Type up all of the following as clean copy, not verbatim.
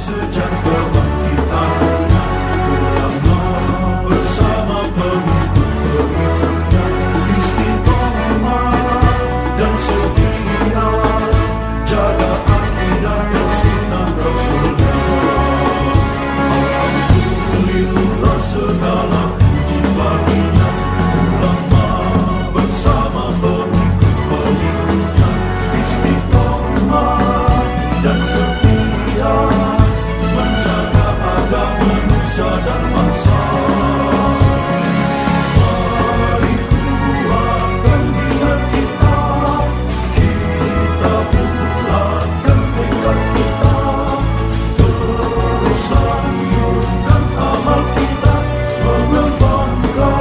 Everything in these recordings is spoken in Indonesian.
sejak kebangkitannya, ulama bersama pengikut-pengikutnya istiqomah dan setia, jaga akidah dan sunnah Rasulnya. Alhamdulillah segala puji baginya, ulama bersama pengikut-pengikutnya istiqomah dan setia, menjaga agama manusia dan bangsa. Mari kuatkan niat kita, kita bulatkan tekad kita, terus lanjutkan amal kita, mengembangkan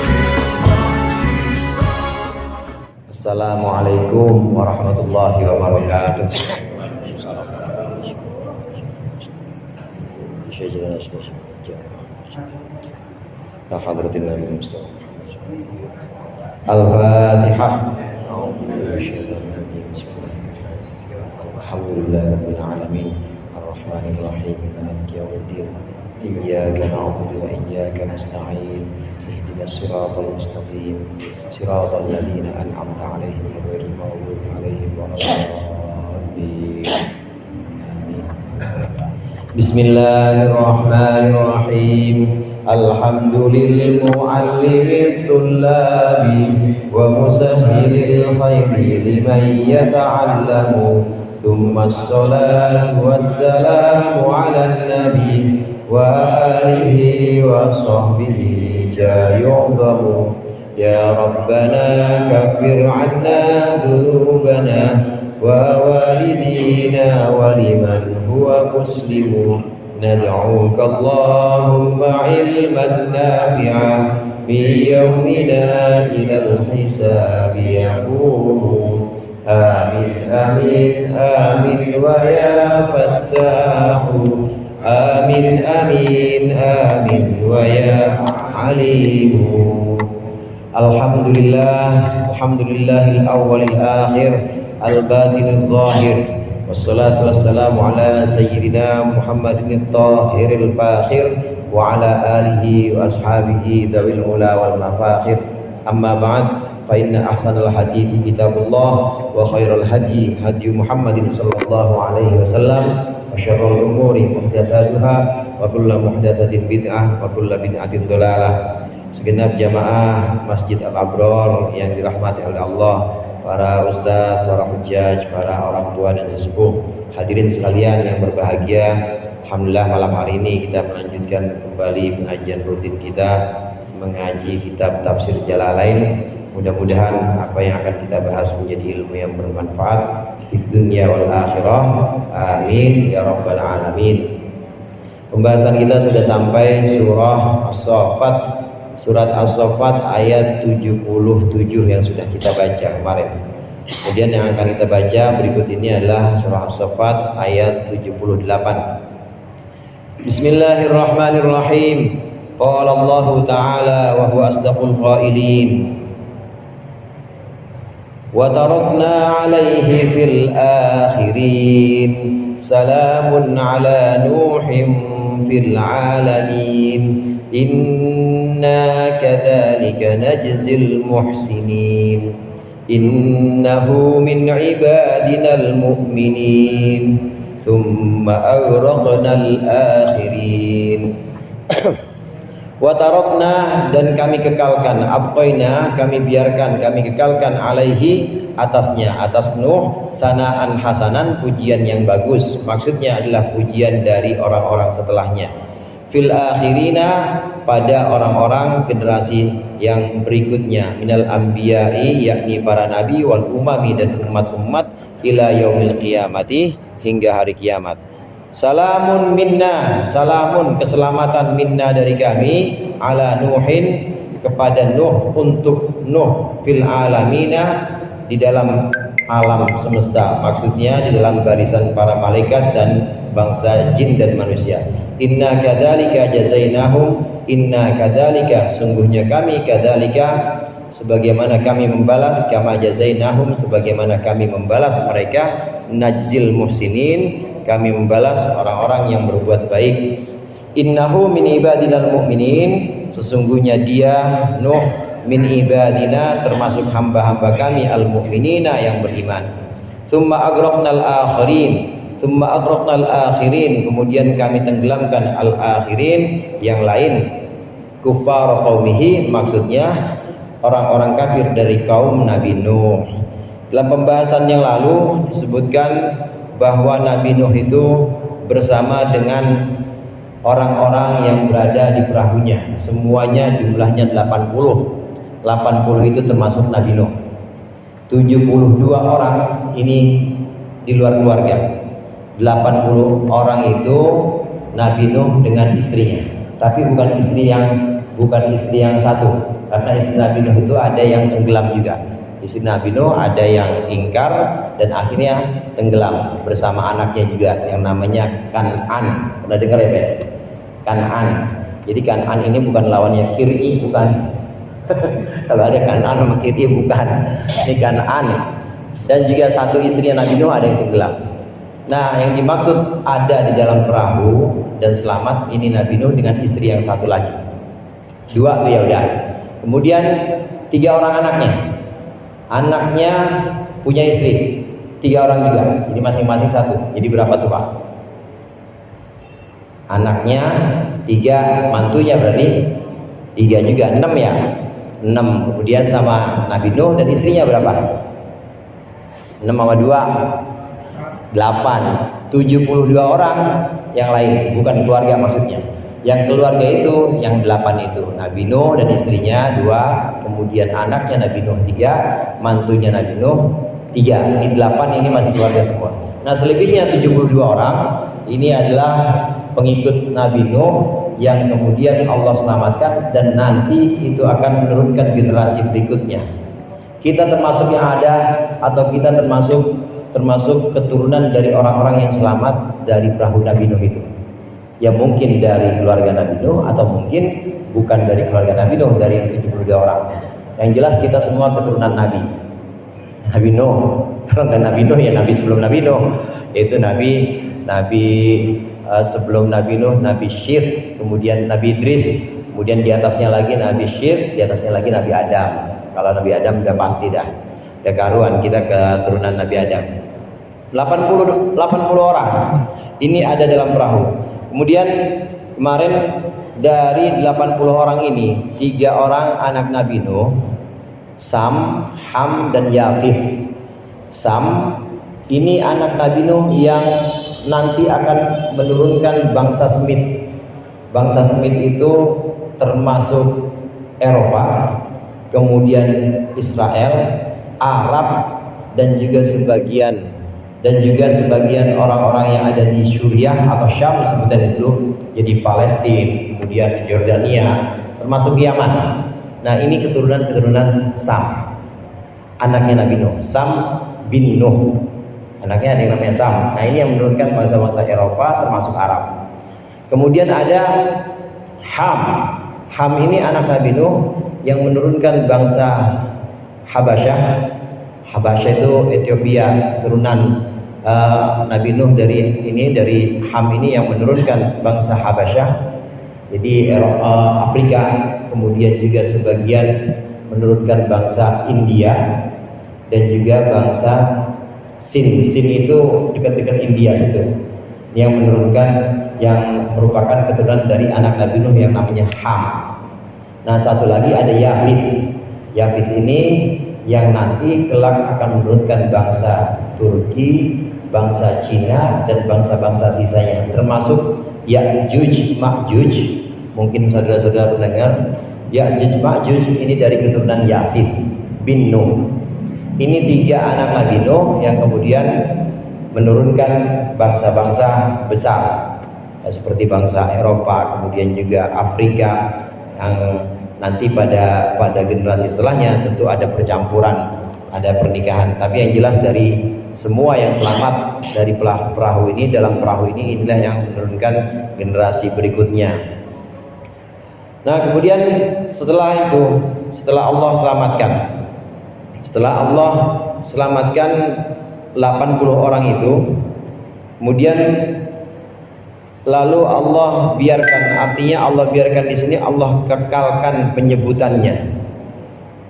hikmah kita. Assalamualaikum warahmatullahi wabarakatuh. Al-Fatihah. Alhamdulillahirabbil alamin, arrahmanir rahim, maliki yaumiddin. Iyyaka na'budu wa iyyaka nasta'in. Ihdinas siratal mustaqim, siratal ladzina an'amta 'alaihim ghairil maghdubi 'alaihim waladdallin. Amin. Bismillahirrahmanirrahim. Alhamdulillahil mu'allimit tullabi wa musahhilil khairi liman yata'allamu. Thumma as-salatu was-salamu 'alan nabi wa alihi wa sahbihi yu'zamu. Ya Rabbana kaffir 'anna dhunubana wa walidina wa liman huwa muslimun. Nad'uka Allahumma 'ilman nafi'a bi yawmina ilal hisabi yaqulu. Amin amin amin wa ya fattahu. Amin amin amin wa ya alimu. Alhamdulillah, alhamdulillahil awwalil akhir, al-batinil zahir. Wassalatu wassalamu ala sayyidina Muhammadin at-tahiril fakhir wa ala alihi wa ashabihi dzawil ula wal mafakhir. Amma ba'd, fa inna ahsanal hadithi kitabullah wa khairal hadi hadi Muhammadin sallallahu alaihi wasallam wa syarrul umuri muhdatsatuha wa kullu muhdatsatin bid'ah wa kullu bid'atin dhalalah. Segenap jamaah Masjid Al-Abrar yang dirahmati oleh Allah, para ustaz, para hujjaj, para orang tua dan sesepuh, hadirin sekalian yang berbahagia. Alhamdulillah malam hari ini kita melanjutkan kembali pengajian rutin kita mengaji kitab Tafsir Jalalain. Mudah-mudahan apa yang akan kita bahas menjadi ilmu yang bermanfaat di dunia wal akhirah. Amin ya rabbal alamin. Pembahasan kita sudah sampai surah As-Saffat, surat As-Saffat ayat 77 yang sudah kita baca kemarin. Kemudian yang akan kita baca berikut ini adalah surah As-Saffat ayat 78. Bismillahirrahmanirrahim. Qala Allah Ta'ala wa huwa asdaqul qailin. Wa tarakna 'alaihi fil akhirin. Salamun 'ala Nuhin fil 'alamin. Inna kadzalika najzil muhsinin. Innahu min ibadinal mu'minin. Thumma aghraqnal akhirin. Wa tarakna, dan kami kekalkan, abqaina, kami biarkan, kami kekalkan, alaihi, atasnya, atas Nuh, sanaan hasanan, pujian yang bagus. Maksudnya adalah pujian dari orang-orang setelahnya. Fil akhirina, pada orang-orang generasi yang berikutnya, minal anbiya'i, yakni para nabi, wal umami, dan umat-umat, ila yaumil qiyamati, hingga hari kiamat. Salamun minna, salamun, keselamatan minna dari kami, ala Nuhin, kepada Nuh, untuk Nuh, fil alamina, di dalam alam semesta, maksudnya di dalam barisan para malaikat dan bangsa jin dan manusia. Inna kadzalika jazainahum, inna kadzalika, sungguhnya kami, kadzalika, sebagaimana kami membalas, kama jazainahum, sebagaimana kami membalas mereka, najzil muhsinin, kami membalas orang-orang yang berbuat baik. Innahu min ibadinal mu'minin, sesungguhnya dia Nuh min ibadina, termasuk hamba-hamba kami al-mu'minina, yang beriman. Tsumma agraqnal akhirin, kemudian kami tenggelamkan al-akhirin, yang lain. Kuffar qaumihi, maksudnya orang-orang kafir dari kaum Nabi Nuh. Dalam pembahasan yang lalu disebutkan bahwa Nabi Nuh itu bersama dengan orang-orang yang berada di perahunya, semuanya jumlahnya 80 itu termasuk Nabi Nuh. 72 orang ini di luar keluarga, 80 orang itu Nabi Nuh dengan istrinya, tapi bukan istri yang satu, karena istri Nabi Nuh itu ada yang tenggelam juga. Istri Nabi Nuh ada yang ingkar dan akhirnya tenggelam bersama anaknya juga yang namanya Kan'an. Pernah dengar ya Pak? Kan'an. Jadi Kan'an ini bukan lawannya Kiri, bukan. Kalau ada Kan'an sama Kiri, bukan. Ini Kan'an. Dan juga satu istrinya Nabi Nuh ada yang tenggelam. Nah, yang dimaksud ada di dalam perahu dan selamat ini Nabi Nuh dengan istri yang satu lagi. 2 tuh ya udah. Kemudian 3 orang anaknya punya istri 3 orang juga, jadi masing-masing 1. Jadi berapa tuh Pak? Anaknya 3, mantunya berarti 3 juga, 6 ya, 6. Kemudian sama Nabi Nuh dan istrinya berapa? 6 sama 2 8. 72 orang yang lain, bukan keluarga maksudnya. Yang keluarga itu yang 8 itu Nabi Nuh dan istrinya 2, kemudian anaknya Nabi Nuh 3, mantunya Nabi Nuh 3. Ini 8 ini masih keluarga semua. Nah, selebihnya 72 orang ini adalah pengikut Nabi Nuh yang kemudian Allah selamatkan dan nanti itu akan menurunkan generasi berikutnya. Kita termasuk yang ada atau kita termasuk keturunan dari orang-orang yang selamat dari perahu Nabi Nuh itu. Ya mungkin dari keluarga Nabi Nuh atau mungkin bukan dari keluarga Nabi Nuh, dari yang 72 orang. Yang jelas kita semua keturunan Nabi Nuh. Kalau nggak Nabi Nuh ya Nabi sebelum Nabi Nuh, yaitu Nabi sebelum Nabi Nuh, Nabi Syith, kemudian Nabi Idris, kemudian di atasnya lagi Nabi Syith, di atasnya lagi Nabi Adam. Kalau Nabi Adam udah pasti dah karuan, kita keturunan Nabi Adam. 80 orang ini ada dalam perahu. Kemudian kemarin dari 80 orang ini 3 orang anak Nabi Nuh, Sam, Ham, dan Yafith. Sam ini anak Nabi Nuh yang nanti akan menurunkan bangsa Semit. Bangsa Semit itu termasuk Eropa, kemudian Israel, Arab, dan juga sebagian orang-orang yang ada di Suriah atau Syam sebutan itu, jadi Palestina, kemudian Jordania, termasuk Yaman. Nah, ini keturunan Sam, anaknya Nabi Nuh, Sam bin Nuh, anaknya ada yang namanya Sam. Nah, ini yang menurunkan bangsa-bangsa Eropa termasuk Arab. Kemudian ada Ham. Ham ini anak Nabi Nuh yang menurunkan bangsa Habasyah. Habasyah itu Ethiopia, turunan Nabi Nuh dari Ham ini yang menurunkan bangsa Habasyah, jadi Afrika, kemudian juga sebagian menurunkan bangsa India dan juga bangsa Sin. Sin itu dekat-dekat India situ, yang menurunkan yang merupakan keturunan dari anak Nabi Nuh yang namanya Ham. Nah, satu lagi ada Yafith. Yafith ini yang nanti kelak akan menurunkan bangsa Turki, bangsa Cina, dan bangsa-bangsa sisanya, termasuk Ya'juj Ma'juj. Mungkin saudara-saudara mendengar Ya'juj Ma'juj ini dari keturunan Yafith bin Nuh. Ini 3 anak Nabi Nuh yang kemudian menurunkan bangsa-bangsa besar seperti bangsa Eropa, kemudian juga Afrika, yang nanti pada generasi setelahnya tentu ada percampuran, ada pernikahan. Tapi yang jelas dari semua yang selamat dari perahu ini, dalam perahu ini, inilah yang menurunkan generasi berikutnya. Nah, kemudian setelah Allah selamatkan 80 orang itu, Kemudian lalu Allah biarkan, artinya Allah biarkan di sini, Allah kekalkan penyebutannya.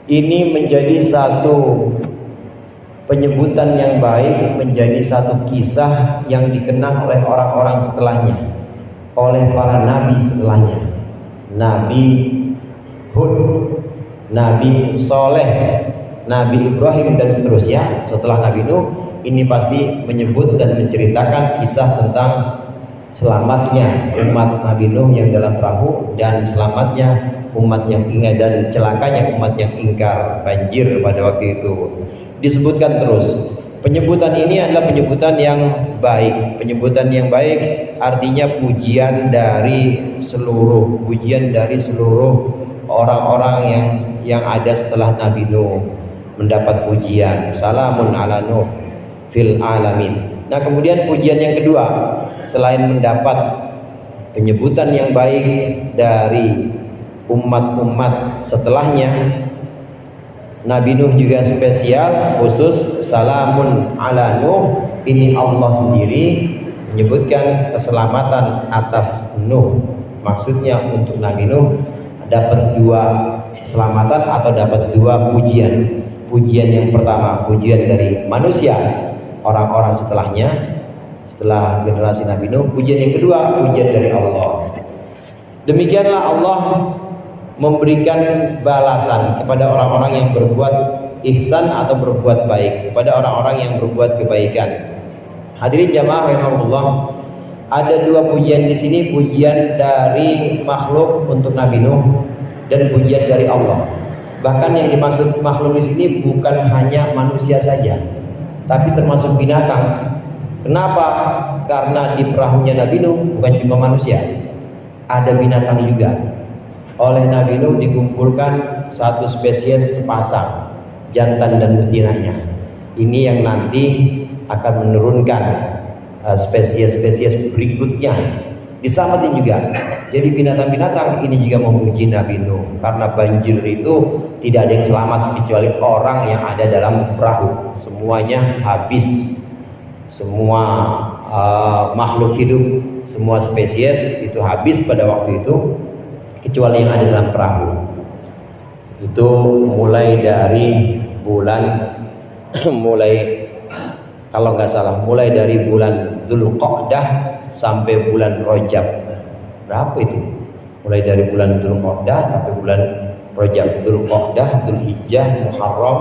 Ini menjadi satu penyebutan yang baik, menjadi satu kisah yang dikenang oleh orang-orang setelahnya, oleh para nabi setelahnya. Nabi Hud, Nabi Soleh, Nabi Ibrahim dan seterusnya. Setelah Nabi Nuh, ini pasti menyebut dan menceritakan kisah tentang selamatnya umat Nabi Nuh yang dalam perahu, dan selamatnya umat yang ingat, dan celakanya umat yang ingkar banjir pada waktu itu. Disebutkan terus. Penyebutan ini adalah penyebutan yang baik. Penyebutan yang baik artinya pujian dari seluruh orang-orang yang ada setelah Nabi Nuh mendapat pujian. Salamun ala Nuh fil alamin. Nah, kemudian pujian yang kedua, selain mendapat penyebutan yang baik dari umat-umat setelahnya, Nabi Nuh juga spesial khusus salamun ala Nuh. Ini Allah sendiri menyebutkan keselamatan atas Nuh. Maksudnya untuk Nabi Nuh dapat dua keselamatan atau dapat dua pujian. Pujian yang pertama pujian dari manusia, orang-orang setelahnya, setelah generasi Nabi Nuh. Pujian yang kedua pujian dari Allah. Demikianlah Allah memberikan balasan kepada orang-orang yang berbuat ihsan atau berbuat baik, kepada orang-orang yang berbuat kebaikan. Hadirin jamaah rahimakumullah, ada dua pujian di sini, pujian dari makhluk untuk Nabi Nuh dan pujian dari Allah. Bahkan yang dimaksud makhluk di sini bukan hanya manusia saja, tapi termasuk binatang. Kenapa? Karena di perahunya Nabi Nuh bukan cuma manusia, ada binatang juga. Oleh Nabi Nuh dikumpulkan satu spesies sepasang, jantan dan betinanya. Ini yang nanti akan menurunkan spesies-spesies berikutnya, diselamatin juga. Jadi binatang-binatang ini juga memuji Nabi Nuh, karena banjir itu tidak ada yang selamat kecuali orang yang ada dalam perahu. Semuanya habis, semua makhluk hidup, semua spesies itu habis pada waktu itu, kecuali yang ada dalam perahu. Itu mulai dari bulan kalau nggak salah mulai dari bulan Dzulqa'dah sampai bulan Rajab. Berapa itu? Mulai dari bulan Dzulqa'dah sampai bulan Rajab. Dzulqa'dah, Dzulhijjah, Muharram,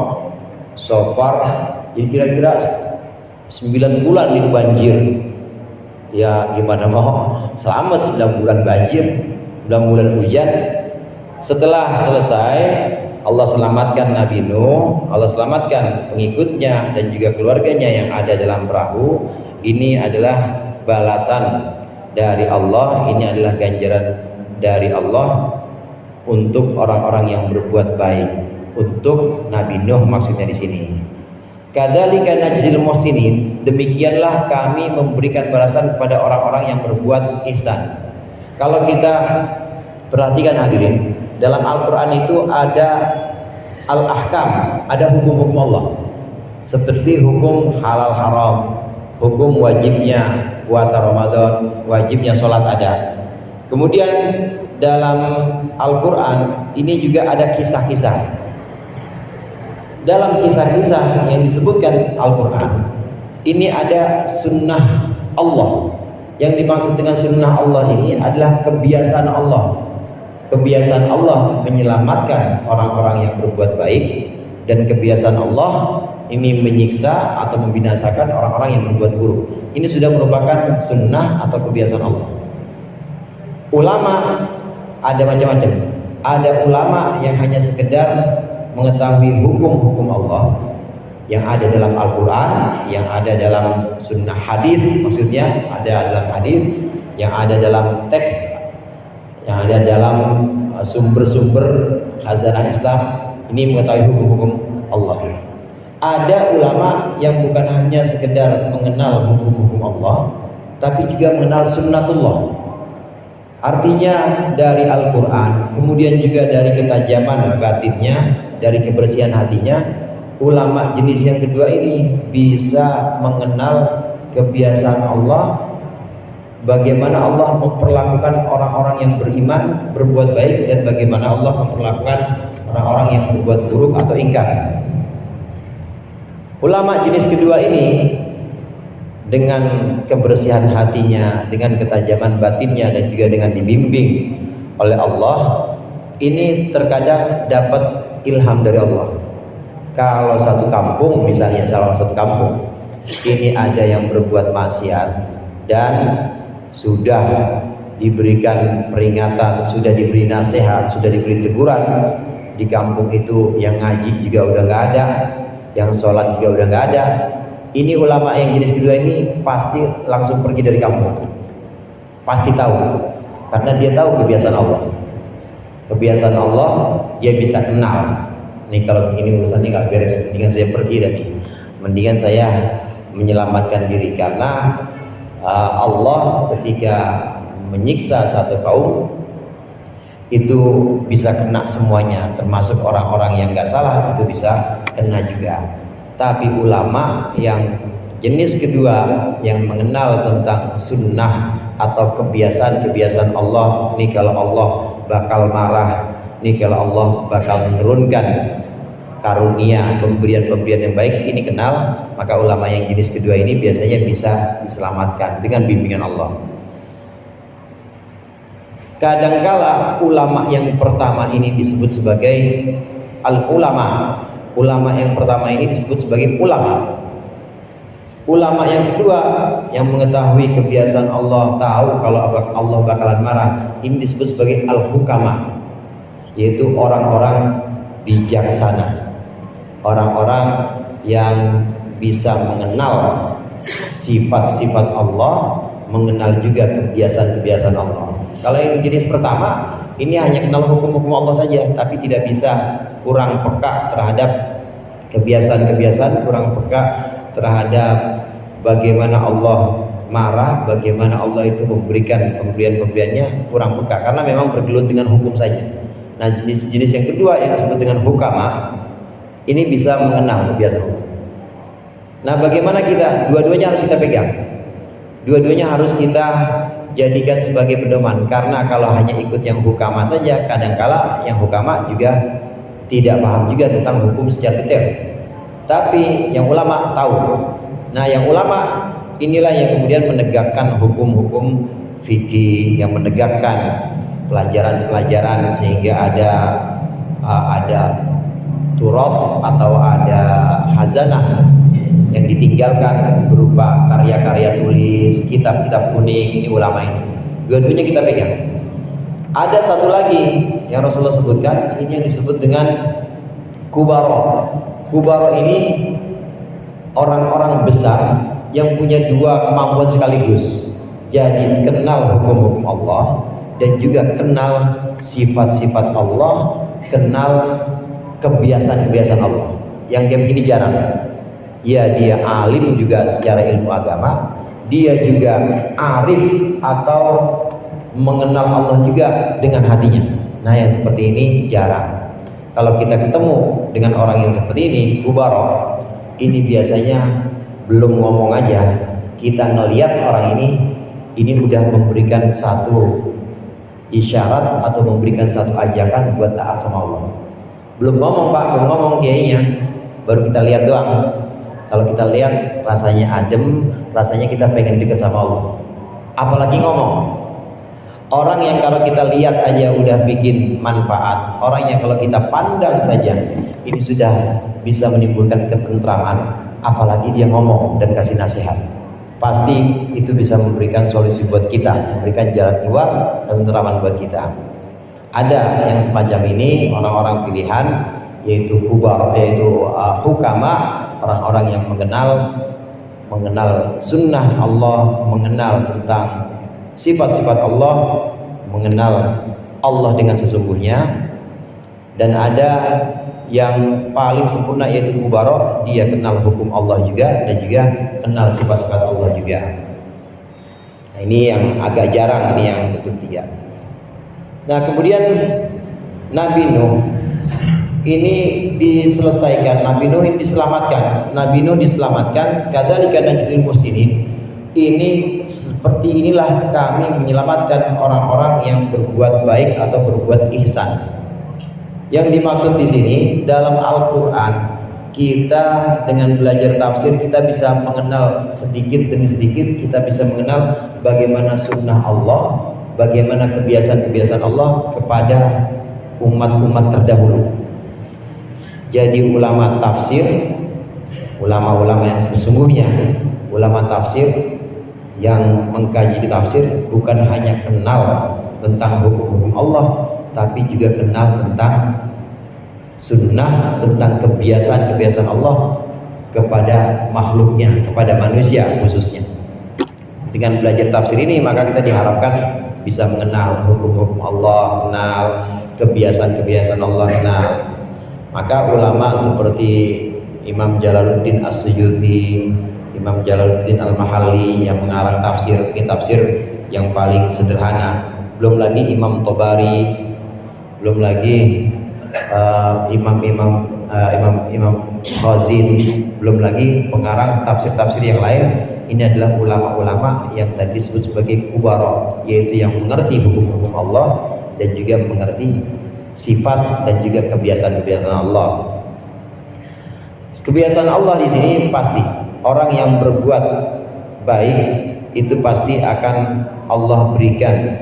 Safar. Jadi kira-kira 9 bulan itu banjir. Ya gimana mau selama 9 bulan banjir, bulan hujan. Setelah selesai, Allah selamatkan Nabi Nuh, Allah selamatkan pengikutnya dan juga keluarganya yang ada dalam perahu. Ini adalah balasan dari Allah, ini adalah ganjaran dari Allah untuk orang-orang yang berbuat baik, untuk Nabi Nuh maksudnya di sini. Kadzalika najzil muhsinin, demikianlah kami memberikan balasan kepada orang-orang yang berbuat ihsan. Kalau kita perhatikan hadirin, dalam Al-Quran itu ada al-ahkam, ada hukum-hukum Allah, seperti hukum halal haram, hukum wajibnya puasa Ramadan, wajibnya sholat ada. Kemudian dalam Al-Quran ini juga ada kisah-kisah. Dalam kisah-kisah yang disebutkan Al-Quran ini ada sunnah Allah. Yang dimaksud dengan sunnah Allah ini adalah kebiasaan Allah. Kebiasaan Allah menyelamatkan orang-orang yang berbuat baik, dan kebiasaan Allah ini menyiksa atau membinasakan orang-orang yang berbuat buruk. Ini sudah merupakan sunnah atau kebiasaan Allah. Ulama ada macam-macam. Ada ulama yang hanya sekedar mengetahui hukum-hukum Allah yang ada dalam Al-Quran, yang ada dalam sunnah hadis, maksudnya ada dalam hadis, yang ada dalam teks, yang ada dalam sumber-sumber khazanah Islam. Ini mengetahui hukum-hukum Allah. Ada ulama yang bukan hanya sekedar mengenal hukum-hukum Allah, tapi juga mengenal sunnatullah. Artinya dari Al-Quran, kemudian juga dari ketajaman batinnya, dari kebersihan hatinya. Ulama jenis yang kedua ini bisa mengenal kebiasaan Allah, bagaimana Allah memperlakukan orang-orang yang beriman berbuat baik, dan bagaimana Allah memperlakukan orang-orang yang berbuat buruk atau ingkar. Ulama jenis kedua ini dengan kebersihan hatinya, dengan ketajaman batinnya, dan juga dengan dibimbing oleh Allah, ini terkadang dapat ilham dari Allah. Kalau satu kampung, misalnya salah satu kampung ini ada yang berbuat maksiat dan sudah diberikan peringatan, sudah diberi nasihat, sudah diberi teguran, di kampung itu yang ngaji juga udah nggak ada, yang sholat juga udah nggak ada, ini ulama yang jenis kedua ini pasti langsung pergi dari kampung. Pasti tahu, karena dia tahu kebiasaan Allah. Kebiasaan Allah dia bisa kenal. Nih kalau begini urusan ini nggak beres, mendingan saya pergi dan mendingan saya menyelamatkan diri, karena Allah ketika menyiksa satu kaum itu bisa kena semuanya, termasuk orang-orang yang nggak salah itu bisa kena juga. Tapi ulama yang jenis kedua yang mengenal tentang sunnah atau kebiasaan-kebiasaan Allah, ini kalau Allah bakal marah, ini kalau Allah bakal menurunkan karunia, pemberian-pemberian yang baik, ini kenal, maka ulama yang jenis kedua ini biasanya bisa diselamatkan dengan bimbingan Allah. Kadangkala ulama yang pertama ini disebut sebagai al-ulama. Ulama yang pertama ini disebut sebagai ulama. Ulama yang kedua yang mengetahui kebiasaan Allah, tahu kalau Allah bakalan marah, ini disebut sebagai al-hukama, yaitu orang-orang bijaksana, orang-orang yang bisa mengenal sifat-sifat Allah, mengenal juga kebiasaan-kebiasaan Allah. Kalau yang jenis pertama ini hanya kenal hukum-hukum Allah saja, tapi tidak bisa, kurang peka terhadap kebiasaan-kebiasaan, kurang peka terhadap bagaimana Allah marah, bagaimana Allah itu memberikan pemberian-pemberiannya, kurang peka karena memang bergelut dengan hukum saja. Nah, jenis yang kedua yang disebut dengan hukama ini bisa mengenal kebiasaan Allah. Nah, bagaimana kita? Dua-duanya harus kita pegang, dua-duanya harus kita jadikan sebagai pedoman, karena kalau hanya ikut yang hukama saja, kadangkala yang hukama juga tidak paham juga tentang hukum secara detail. Tapi yang ulama tahu. Nah, yang ulama inilah yang kemudian menegakkan hukum-hukum fikih, yang menegakkan pelajaran-pelajaran sehingga ada turof atau ada hazanah yang ditinggalkan berupa karya-karya tulis, kitab-kitab kuning, ini ulama ini. Dua-duanya kita pegang. Ada satu lagi yang Rasulullah sebutkan, ini yang disebut dengan kubaro. Kubaro ini orang-orang besar yang punya dua kemampuan sekaligus. Jadi kenal hukum-hukum Allah dan juga kenal sifat-sifat Allah, kenal kebiasaan-kebiasaan Allah. Yang kayak begini jarang. Ya, dia alim juga secara ilmu agama, dia juga arif atau mengenal Allah juga dengan hatinya. Nah, yang seperti ini jarang. Kalau kita ketemu dengan orang yang seperti ini, kubaro, ini biasanya belum ngomong aja, kita ngelihat orang ini udah memberikan satu isyarat atau memberikan satu ajakan buat taat sama Allah. Belum ngomong Pak, belum ngomong kiainya, baru kita lihat doang. Kalau kita lihat rasanya adem, rasanya kita pengen dekat sama Allah. Apalagi ngomong. Orang yang kalau kita lihat aja udah bikin manfaat, orang yang kalau kita pandang saja ini sudah bisa menimbulkan ketentraman, apalagi dia ngomong dan kasih nasihat. Pasti itu bisa memberikan solusi buat kita, memberikan jalan keluar dan ketentraman buat kita. Ada yang semacam ini, orang-orang pilihan, yaitu hukama, orang-orang yang mengenal sunnah Allah, mengenal tentang sifat-sifat Allah, mengenal Allah dengan sesungguhnya. Dan ada yang paling sempurna yaitu kubaro, dia kenal hukum Allah juga dan juga kenal sifat-sifat Allah juga. Nah, ini yang agak jarang, ini yang ketiga. Nah, kemudian Nabi Nuh ini diselesaikan, Nabi Nuh ini diselamatkan, Nabi Nuh diselamatkan. Kadzalika najzil muhsinin, Ini seperti inilah kami menyelamatkan orang-orang yang berbuat baik atau berbuat ihsan. Yang dimaksud di sini dalam Al-Quran, kita dengan belajar tafsir kita bisa mengenal sedikit demi sedikit, kita bisa mengenal bagaimana sunnah Allah, bagaimana kebiasaan-kebiasaan Allah kepada umat-umat terdahulu. Jadi ulama tafsir, ulama-ulama yang sesungguhnya, ulama tafsir yang mengkaji tafsir bukan hanya kenal tentang hukum-hukum Allah, tapi juga kenal tentang sunnah, tentang kebiasaan-kebiasaan Allah kepada makhluknya, kepada manusia khususnya. Dengan belajar tafsir ini maka kita diharapkan bisa mengenal hukum-hukum Allah, kenal kebiasaan-kebiasaan Allah, kenal. Maka ulama seperti Imam Jalaluddin As-Suyuti, Imam Jalaluddin Al-Mahalli yang mengarang tafsir, ini tafsir yang paling sederhana. Belum lagi Imam Tobari, belum lagi imam Khazin, belum lagi pengarang tafsir-tafsir yang lain. Ini adalah ulama-ulama yang tadi disebut sebagai kubara, yaitu yang mengerti hukum-hukum Allah dan juga mengerti sifat dan juga kebiasaan-kebiasaan Allah. Kebiasaan Allah di sini pasti orang yang berbuat baik itu pasti akan Allah berikan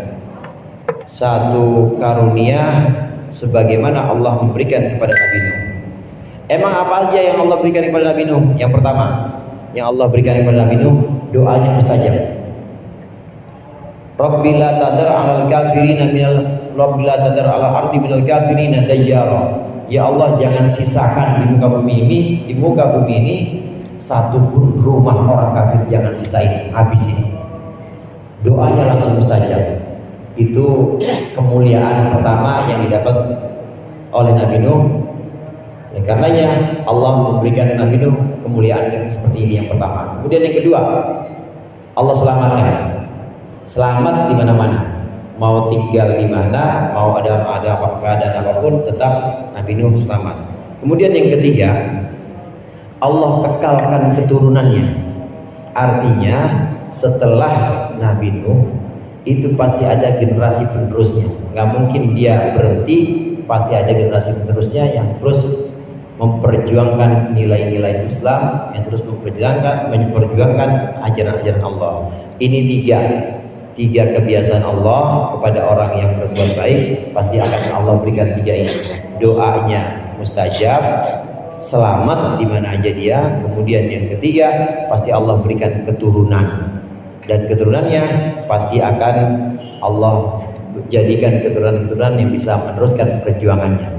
satu karunia sebagaimana Allah memberikan kepada Nabi Nuh. Emang apa aja yang Allah berikan kepada Nabi Nuh? Yang pertama, yang Allah berikan kepada Nabi Nuh, doanya mustajab. Rabbi la tadar 'alal kafirina minal Rabbi la tadar 'alal ardi minal kafirina dayyara. Ya Allah, jangan sisakan di muka bumi ini satu pun rumah orang kafir, jangan sisain, habisin. Doanya langsung mustajab. Itu kemuliaan pertama yang didapat oleh Nabi Nuh. Ya, karenanya Allah memberikan Nabi Nuh kemuliaan yang seperti ini yang pertama. Kemudian yang kedua, Allah selamatkan. Selamat di mana-mana. Mau tinggal di mana, mau ada keadaan apapun, tetap Nabi Nuh selamat. Kemudian yang ketiga, Allah kekalkan keturunannya. Artinya setelah Nabi Nuh itu pasti ada generasi penerusnya. Nggak mungkin dia berhenti, pasti ada generasi penerusnya yang terus memperjuangkan nilai-nilai Islam, yang terus memperjuangkan ajaran-ajaran Allah. Ini tiga kebiasaan Allah kepada orang yang berbuat baik, pasti akan Allah berikan tiga ini. Doanya mustajab, selamat di mana aja dia. Kemudian yang ketiga, pasti Allah berikan keturunan, dan keturunannya pasti akan Allah jadikan keturunan-keturunan yang bisa meneruskan perjuangannya.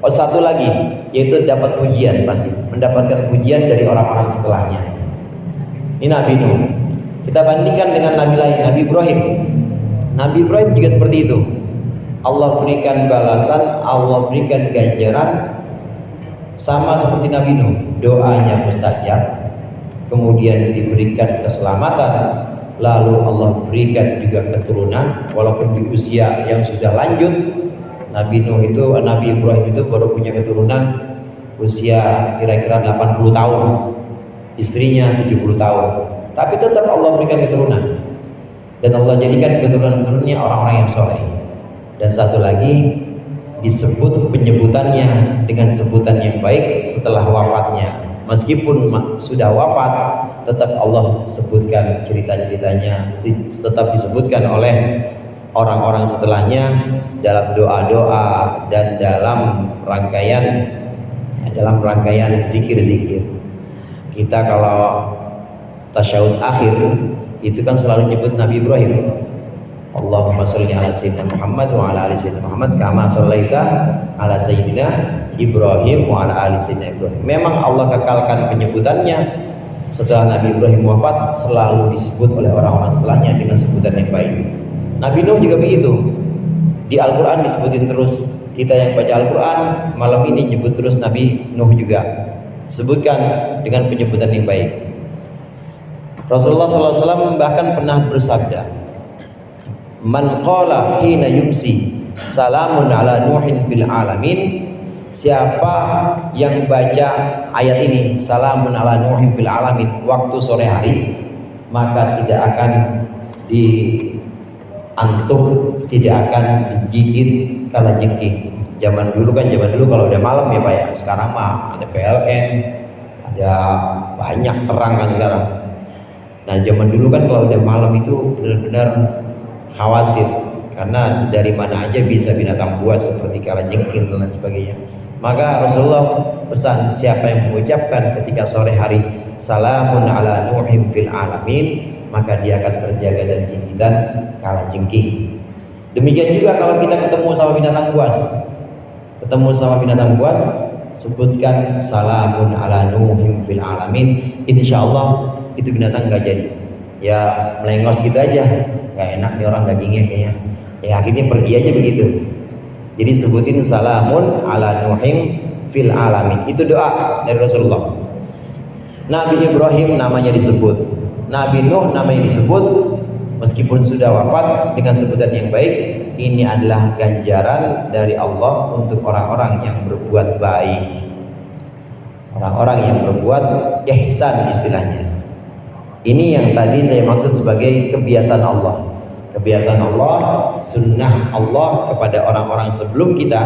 Oh, satu lagi, yaitu dapat pujian, pasti mendapatkan pujian dari orang-orang setelahnya. Ini Nabi Nuh. Kita bandingkan dengan Nabi lain, Nabi Ibrahim. Nabi Ibrahim juga seperti itu. Allah berikan balasan, Allah berikan ganjaran sama seperti Nabi Nuh. Doanya mustajab, kemudian diberikan keselamatan, lalu Allah berikan juga keturunan. Walaupun di usia yang sudah lanjut, Nabi Ibrahim itu baru punya keturunan usia kira-kira 80 tahun, istrinya 70 tahun. Tapi tetap Allah berikan keturunan, dan Allah jadikan keturunan-keturunannya orang-orang yang soleh. Dan satu lagi, disebut penyebutannya dengan sebutan yang baik setelah wafatnya. Meskipun sudah wafat, tetap Allah sebutkan cerita-ceritanya, tetap disebutkan oleh orang-orang setelahnya dalam doa-doa dan dalam rangkaian zikir-zikir. Kita kalau tasyahud akhir itu kan selalu nyebut Nabi Ibrahim. Allahumma sholli ala sayyidina Muhammad wa ala ali sayyidina Muhammad kama shallaita ala sayyidina Ibrahim wa ala ali sayyidina Ibrahim. Memang Allah kekalkan penyebutannya setelah Nabi Ibrahim wafat, selalu disebut oleh orang-orang setelahnya dengan sebutan yang baik. Nabi Nuh juga begitu. Di Al-Quran disebutin terus. Kita yang baca Al-Quran malam ini nyebut terus Nabi Nuh juga, sebutkan dengan penyebutan yang baik. Rasulullah SAW bahkan pernah bersabda, man qala hina yumsi salamun ala nuhin fil alamin. Siapa yang baca ayat ini, salamun ala nuhin fil alamin, waktu sore hari, maka tidak akan diantuk, tidak akan digigit kalajengking. Zaman dulu kalau udah malam ya Pak ya, sekarang mah ada PLN, ada banyak terang kan sekarang. Nah zaman dulu kan kalau udah malam itu benar-benar khawatir, karena dari mana aja bisa binatang buas seperti kalajengking dan lain sebagainya. Maka Rasulullah pesan, siapa yang mengucapkan ketika sore hari salamun ala nuhim fil alamin, maka dia akan terjaga dari gigitan kalajengking. Demikian juga kalau kita ketemu sama binatang buas, sebutkan salamun ala nuhim fil alamin, insyaallah itu binatang gak jadi. Ya melengos gitu aja, gak enak nih orang dagingnya kayaknya, ya akhirnya pergi aja begitu. Jadi sebutin salamun ala nuhim fil alamin, itu doa dari Rasulullah. Nabi Ibrahim namanya disebut, Nabi Nuh namanya disebut, meskipun sudah wafat dengan sebutan yang baik. Ini adalah ganjaran dari Allah untuk orang-orang yang berbuat baik, orang-orang yang berbuat ihsan istilahnya. Ini yang tadi saya maksud sebagai kebiasaan Allah. Kebiasaan Allah, sunnah Allah kepada orang-orang sebelum kita.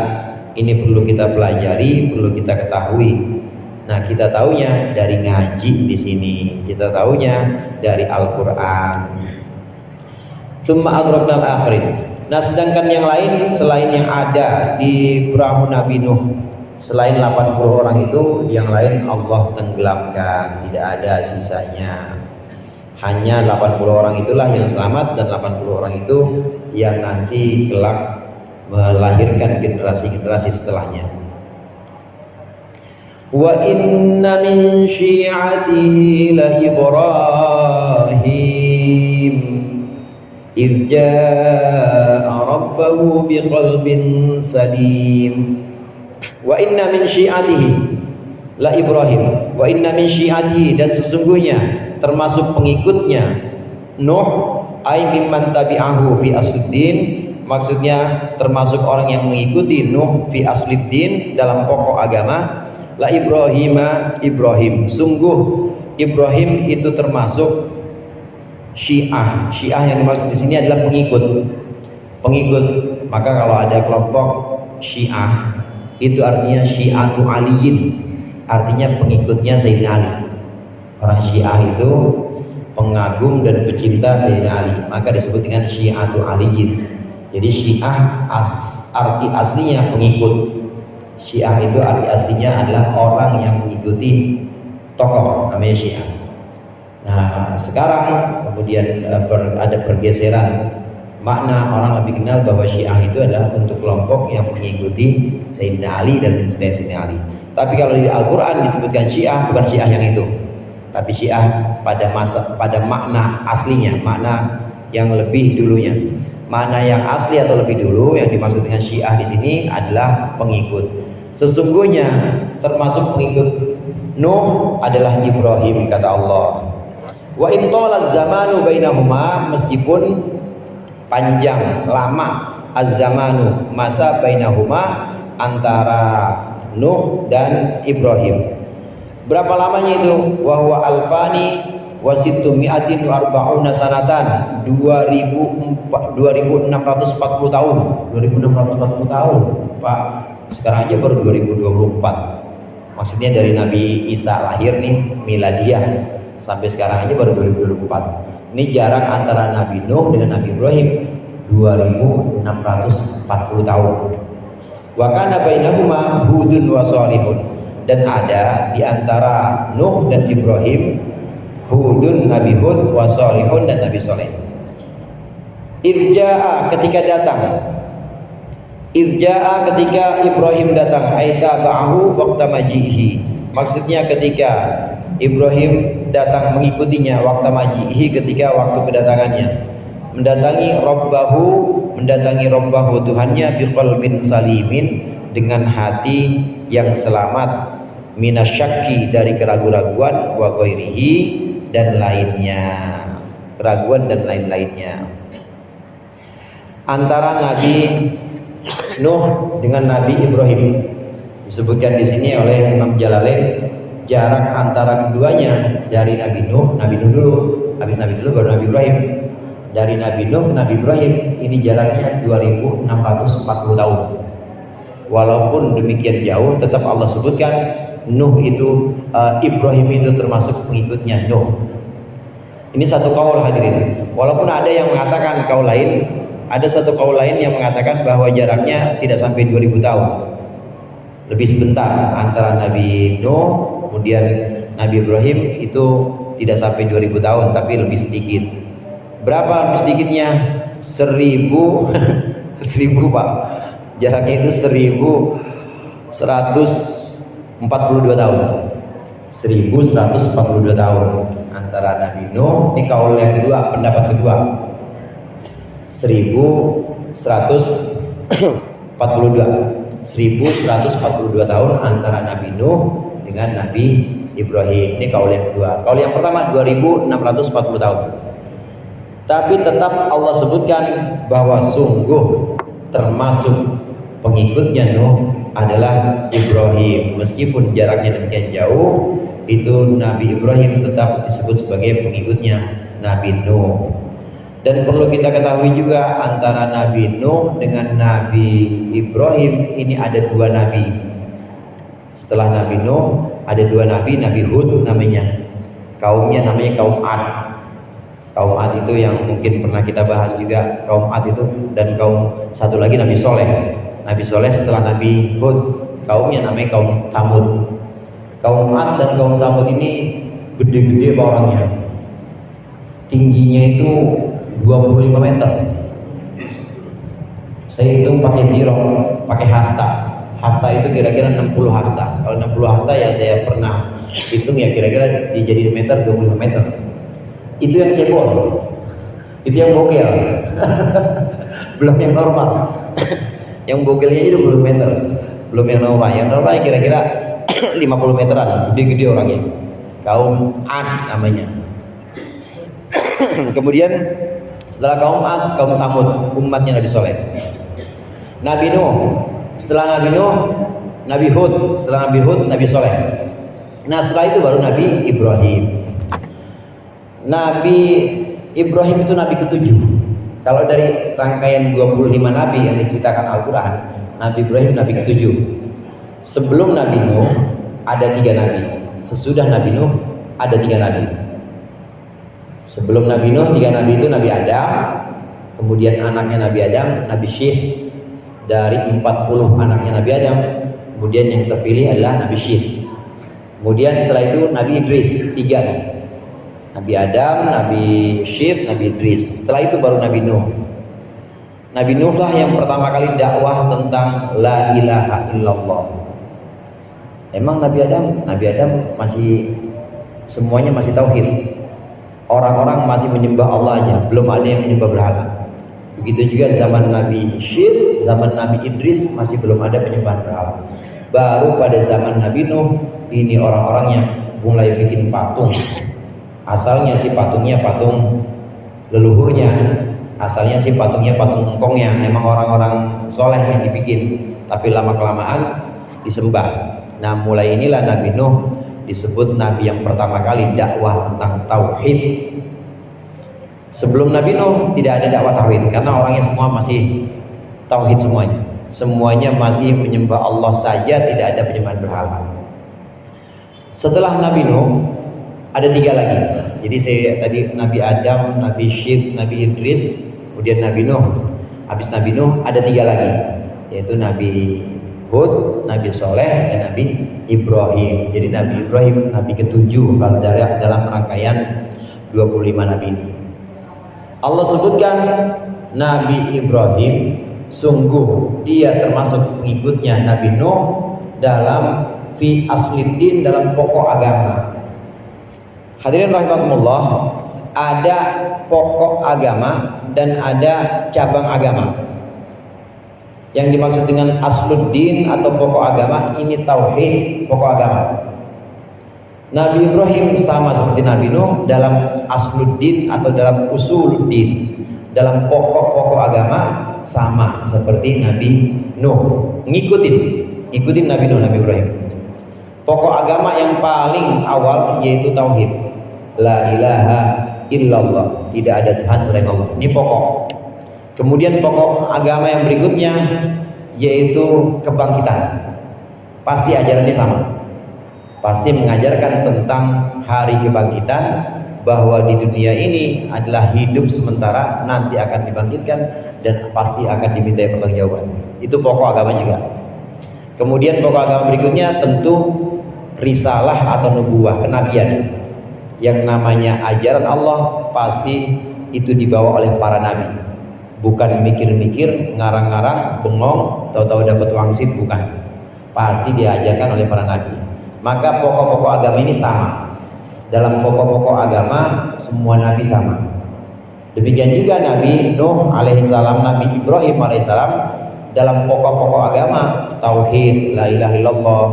Ini perlu kita pelajari, perlu kita ketahui. Nah, kita taunya dari ngaji di sini, kita taunya dari Al-Qur'an. Tsumma aghraqnal akhirin. Nah, sedangkan yang lain selain yang ada di perahu Nabi Nuh, selain 80 orang itu, yang lain Allah tenggelamkan, tidak ada sisanya. Hanya 80 orang itulah yang selamat, dan 80 orang itu yang nanti kelak melahirkan generasi-generasi setelahnya. Wa inna min syi'atihi la Ibrahim idh jaa'a rabbahu biqalbin salim. Wa inna min syi'atihi la Ibrahim, wa inna min syi'atihi, dan sesungguhnya termasuk pengikutnya Nuh, ay mimman tabi'ahu fi asliddin, maksudnya termasuk orang yang mengikuti Nuh fi asliddin, dalam pokok agama. La Ibrahim, sungguh Ibrahim itu termasuk Syiah. Syiah yang dimaksud di sini adalah pengikut. Maka kalau ada kelompok Syiah, itu artinya Syiatu Aliyin, artinya pengikutnya Sayyidina Ali. Orang Syiah itu pengagum dan pecinta Sayyidina Ali, maka disebut dengan Syiatu Aliyin. Jadi Syiah arti aslinya pengikut. Syiah itu arti aslinya adalah orang yang mengikuti tokoh, namanya Syiah. Nah, sekarang kemudian ada pergeseran makna, orang lebih kenal bahwa Syiah itu adalah untuk kelompok yang mengikuti Sayyidina Ali dan mencintai Sayyidina Ali. Tapi kalau di Al-Quran disebutkan Syiah, bukan Syiah yang itu, tapi Syiah pada makna aslinya, makna yang lebih dulunya. Makna yang asli atau lebih dulu yang dimaksud dengan Syiah di sini adalah pengikut. Sesungguhnya termasuk pengikut Nuh adalah Ibrahim, kata Allah. Wa in talaz zamanu bainahuma, meskipun panjang lama az-zamanu, masa bainahuma, antara Nuh dan Ibrahim. Berapa lamanya itu? Wa huwa alfani wa sittumi'atin wa arba'una sanatan, 2640 tahun. 2640 tahun, Pak. Sekarang aja baru 2024. Maksudnya dari Nabi Isa lahir nih, miladiah, sampai sekarang aja baru 2024. Ini jarak antara Nabi Nuh dengan Nabi Ibrahim 2640 tahun. Wa kana bainahuma Hudun wa Shalihun, dan ada di antara Nuh dan Ibrahim Hudun, Nabi Hud, wa Shalihun, dan Nabi Saleh. Irja'a, ketika datang, Irja'a, ketika Ibrahim datang, aita ba'ahu waqta majihi, maksudnya ketika Ibrahim datang mengikutinya, waqta majihi, ketika waktu kedatangannya, mendatangi Rabbahu Tuhannya, biqalbin salimin, dengan hati yang selamat, minasyakki, dari keraguan-raguan, wa ghairihi, dan lainnya, keraguan dan lain-lainnya. Antara Nabi Nuh dengan Nabi Ibrahim disebutkan di sini oleh Imam Jalalain, jarak antara keduanya dari Nabi Nuh dulu habis Nabi Nuh baru Nabi Ibrahim. Dari Nabi Nuh ke Nabi Ibrahim ini jaraknya 2640 tahun. Walaupun demikian jauh, tetap Allah sebutkan Nuh itu, Ibrahim itu termasuk pengikutnya Nuh. Ini satu kaul hadirin. Walaupun ada yang mengatakan kaul lain, ada satu kaul lain yang mengatakan bahwa jaraknya tidak sampai 2000 tahun. Lebih sebentar antara Nabi Nuh kemudian Nabi Ibrahim itu tidak sampai 2000 tahun, tapi lebih sedikit. Berapa lebih sedikitnya? 1000 1000 Pak. Jaraknya itu 1142 tahun. 1142 tahun antara Nabi Nuh, ini kaul yang kedua, pendapat kedua. 1142 tahun antara Nabi Nuh dengan Nabi Ibrahim. Ini kaul yang kedua. Kaul yang pertama 2640 tahun. Tapi tetap Allah sebutkan bahwa sungguh termasuk pengikutnya Nuh adalah Ibrahim. Meskipun jaraknya demikian jauh, itu Nabi Ibrahim tetap disebut sebagai pengikutnya Nabi Nuh. Dan perlu kita ketahui juga antara Nabi Nuh dengan Nabi Ibrahim ini ada dua nabi. Setelah Nabi Nuh ada dua nabi, Nabi Hud namanya. Kaumnya namanya kaum Ad. Kaum Ad itu yang mungkin pernah kita bahas juga, kaum Ad itu, dan kaum satu lagi Nabi Soleh. Nabi Soleh setelah Nabi Hud, kaumnya namanya kaum Thamud. Kaum Ad dan kaum Thamud ini gede-gede orangnya. Tingginya itu 25 meter. Saya hitung pakai dirok, pakai hasta. Hasta itu kira-kira 60 hasta. Kalau 60 hasta ya saya pernah hitung ya kira-kira dijadiin meter 25 meter. Itu yang cebol. Itu yang bogel. Belum yang normal. Yang bogelnya itu 20 meter. Belum yang normal. Yang normal kira-kira 50 meteran. Gede-gede orangnya. Kaum Ad namanya. Kemudian setelah kaum Ad, kaum Thamud, umatnya Nabi Soleh. Nabi Nuh, setelah Nabi Nuh, Nabi Hud, setelah Nabi Hud, Nabi Soleh. Nah setelah itu baru Nabi Ibrahim. Nabi Ibrahim itu Nabi ketujuh. Kalau dari rangkaian 25 Nabi yang diceritakan Al-Quran, Nabi Ibrahim Nabi ketujuh. Sebelum Nabi Nuh ada 3 Nabi. Sesudah Nabi Nuh ada 3 Nabi. Sebelum Nabi Nuh 3 Nabi itu Nabi Adam, kemudian anaknya Nabi Adam, Nabi Syith. Dari 40 anaknya Nabi Adam, kemudian yang terpilih adalah Nabi Syith. Kemudian setelah itu Nabi Idris, 3 nih. Nabi Adam, Nabi Syith, Nabi Idris. Setelah itu baru Nabi Nuh. Nabi Nuh lah yang pertama kali dakwah tentang la ilaha illallah. Emang Nabi Adam masih semuanya masih tauhid. Orang-orang masih menyembah Allah aja, belum ada yang menyembah berhala. Begitu juga zaman Nabi Syith, zaman Nabi Idris masih belum ada penyembahan berhala. Baru pada zaman Nabi Nuh ini orang-orangnya mulai bikin patung. Asalnya sih patungnya patung leluhurnya, asalnya sih patungnya patung engkongnya, memang orang-orang soleh yang dibikin, tapi lama kelamaan disembah. Nah mulai inilah Nabi Nuh disebut Nabi yang pertama kali dakwah tentang tauhid. Sebelum Nabi Nuh tidak ada dakwah tauhid, karena orangnya semua masih tauhid semuanya. Semuanya masih menyembah Allah saja, tidak ada penyembahan berhala. Setelah Nabi Nuh ada 3 lagi. Jadi saya tadi Nabi Adam, Nabi Syith, Nabi Idris, kemudian Nabi Nuh. Habis Nabi Nuh ada 3 lagi, yaitu Nabi Hud, Nabi Soleh, dan Nabi Ibrahim. Jadi Nabi Ibrahim Nabi ke-7 dalam rangkaian 25 Nabi ini. Allah sebutkan Nabi Ibrahim sungguh dia termasuk pengikutnya Nabi Nuh dalam fi asliddin, dalam pokok agama. Hadirin rahimakumullah, ada pokok agama dan ada cabang agama. Yang dimaksud dengan asluddin atau pokok agama ini tauhid, pokok agama. Nabi Ibrahim sama seperti Nabi Nuh dalam asluddin atau dalam usuluddin, dalam pokok-pokok agama sama seperti Nabi Nuh. Ngikutin Nabi Nuh, Nabi Ibrahim. Pokok agama yang paling awal yaitu tauhid, la ilaha illallah, tidak ada Tuhan selain Allah. Ini pokok. Kemudian pokok agama yang berikutnya yaitu kebangkitan. Pasti ajarannya sama. Pasti mengajarkan tentang hari kebangkitan, bahwa di dunia ini adalah hidup sementara, nanti akan dibangkitkan dan pasti akan dimintai pertanggungjawaban. Itu pokok agama juga. Kemudian pokok agama berikutnya tentu risalah atau nubuwah, kenabian. Yang namanya ajaran Allah pasti itu dibawa oleh para nabi. Bukan mikir-mikir, ngarang-ngarang, bengong, tahu-tahu dapat wangsit, bukan. Pasti diajarkan oleh para nabi. Maka pokok-pokok agama ini sama. Dalam pokok-pokok agama semua nabi sama. Demikian juga Nabi Nuh alaihissalam, Nabi Ibrahim alaihissalam, dalam pokok-pokok agama tauhid, la ilaha illallah,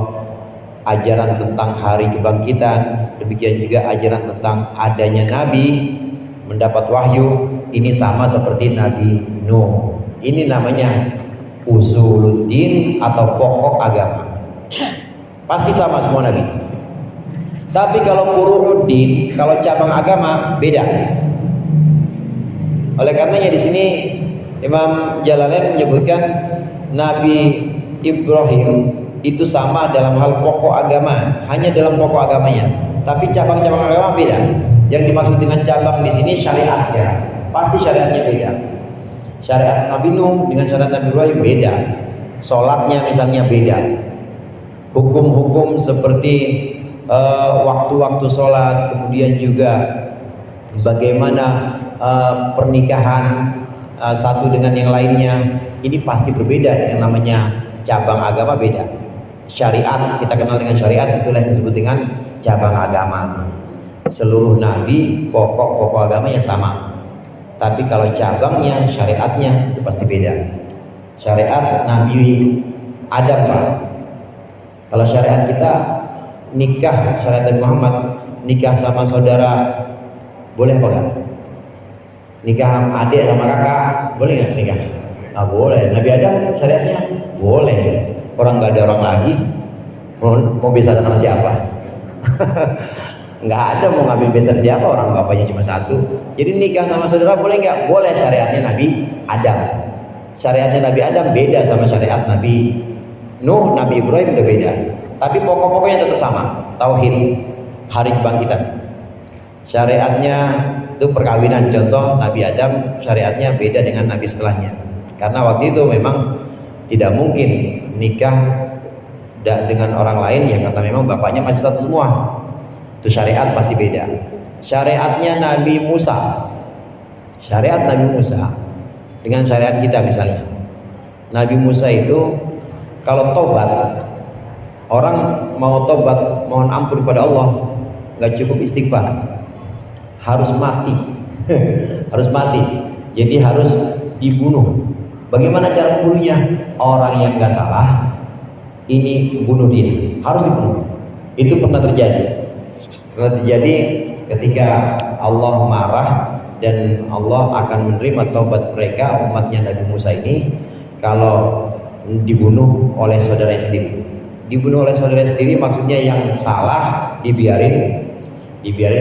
ajaran tentang hari kebangkitan, demikian juga ajaran tentang adanya nabi, mendapat wahyu, ini sama seperti Nabi Nuh. Ini namanya usuluddin atau pokok agama. Pasti sama semua nabi. Tapi kalau furu'uddin, kalau cabang agama beda. Oleh karenanya di sini Imam Jalalain menyebutkan Nabi Ibrahim itu sama dalam hal pokok agama, hanya dalam pokok agamanya. Tapi cabang-cabang agama beda. Yang dimaksud dengan cabang di sini syariatnya. Pasti syariatnya beda. Syariat Nabi Nuh dengan syariat Nabi Ibrahim beda. Sholatnya misalnya beda. Hukum-hukum seperti waktu-waktu sholat, kemudian juga bagaimana pernikahan satu dengan yang lainnya, ini pasti berbeda. Yang namanya cabang agama beda. Syariat, kita kenal dengan syariat, itulah yang disebut dengan cabang agama. Seluruh nabi pokok-pokok agamanya sama, tapi kalau cabangnya, syariatnya itu pasti beda. Syariat Nabi Adam, Pak. Kalau syariat kita nikah, syariat Nabi Muhammad, nikah sama saudara boleh apa enggak? Nikah sama adik sama kakak boleh nggak nikah? Nggak boleh. Nabi Adam syariatnya boleh. Orang nggak ada orang lagi, mau besaran sama siapa? Nggak ada mau ngambil besan siapa, orang bapaknya cuma satu. Jadi nikah sama saudara boleh nggak? Boleh. Syariatnya Nabi Adam. Syariatnya Nabi Adam beda sama syariat Nabi Nuh, Nabi Ibrahim udah beda. Tapi pokok-pokoknya tetap sama. Tauhid, hari kebangkitan. Syariatnya itu perkawinan. Contoh Nabi Adam syariatnya beda dengan Nabi setelahnya. Karena waktu itu memang tidak mungkin nikah dengan orang lain ya, karena memang bapaknya masih satu semua. Itu syariat pasti beda. Syariatnya Nabi Musa, syariat Nabi Musa dengan syariat kita misalnya. Nabi Musa itu kalau tobat, orang mau tobat, mohon ampun kepada Allah, nggak cukup istighfar, harus mati. Harus mati. Jadi harus dibunuh. Bagaimana cara membunuhnya? Orang yang nggak salah ini bunuh dia, harus dibunuh. Itu pernah terjadi. Pernah terjadi ketika Allah marah dan Allah akan menerima taubat mereka, umatnya Nabi Musa ini, kalau dibunuh oleh saudara sendiri. Dibunuh oleh saudara sendiri maksudnya yang salah dibiarin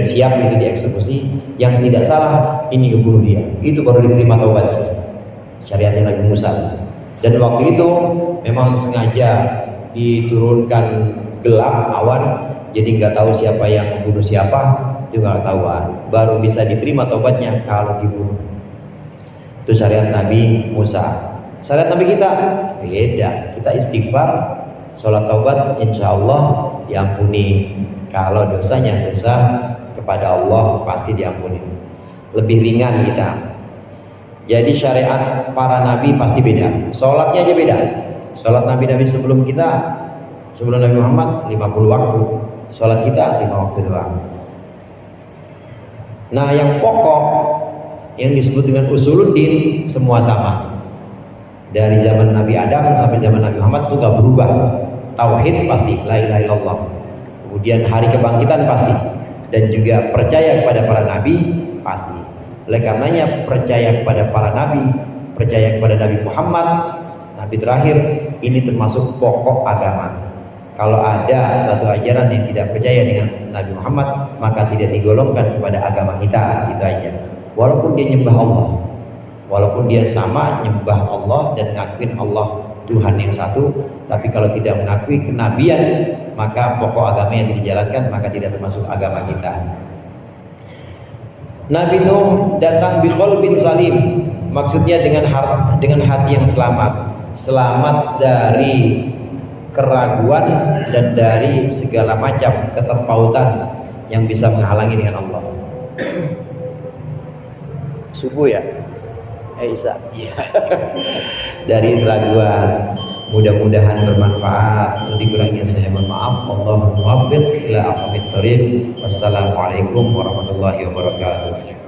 siap itu dieksekusi, yang tidak salah ini dibunuh dia. Itu baru diterima taubatnya. Syariatnya Nabi Musa. Dan waktu itu memang sengaja diturunkan gelap awan, jadi nggak tahu siapa yang membunuh siapa, itu nggak tahuan. Baru bisa diterima taubatnya kalau dibunuh. Itu syariat Nabi Musa. Syariat Nabi kita beda. Kita istighfar, sholat taubat, insya Allah diampuni. Kalau dosanya dosa kepada Allah pasti diampuni. Lebih ringan kita. Jadi syariat para nabi pasti beda. Sholatnya aja beda. Sholat nabi-nabi sebelum kita, sebelum Nabi Muhammad 50 waktu. Sholat kita 5 waktu doang. Nah yang pokok yang disebut dengan usuluddin semua sama. Dari zaman Nabi Adam sampai zaman Nabi Muhammad itu gak berubah. Tauhid pasti, la ilaha illallah. Kemudian hari kebangkitan pasti. Dan juga percaya kepada para nabi pasti. Oleh karenanya percaya kepada para nabi, percaya kepada Nabi Muhammad, nabi terakhir, ini termasuk pokok agama. Kalau ada satu ajaran yang tidak percaya dengan Nabi Muhammad, maka tidak digolongkan kepada agama kita, itu aja. Walaupun dia nyembah Allah, walaupun dia sama nyembah Allah dan ngakuin Allah Tuhan yang satu, tapi kalau tidak mengakui kenabian, maka pokok agama yang dijalankan maka tidak termasuk agama kita. Nabi Nuh datang bi qalbin salim, maksudnya dengan hati yang selamat dari keraguan dan dari segala macam keterpautan yang bisa menghalangi dengan Allah. Subuh ya? Isa. Iya. Dari keraguan. Mudah-mudahan bermanfaat. Lebih kurangnya saya mohon maaf. Allahumma muwaffiq ila aqwamit thoriq. Wassalamualaikum warahmatullahi wabarakatuh.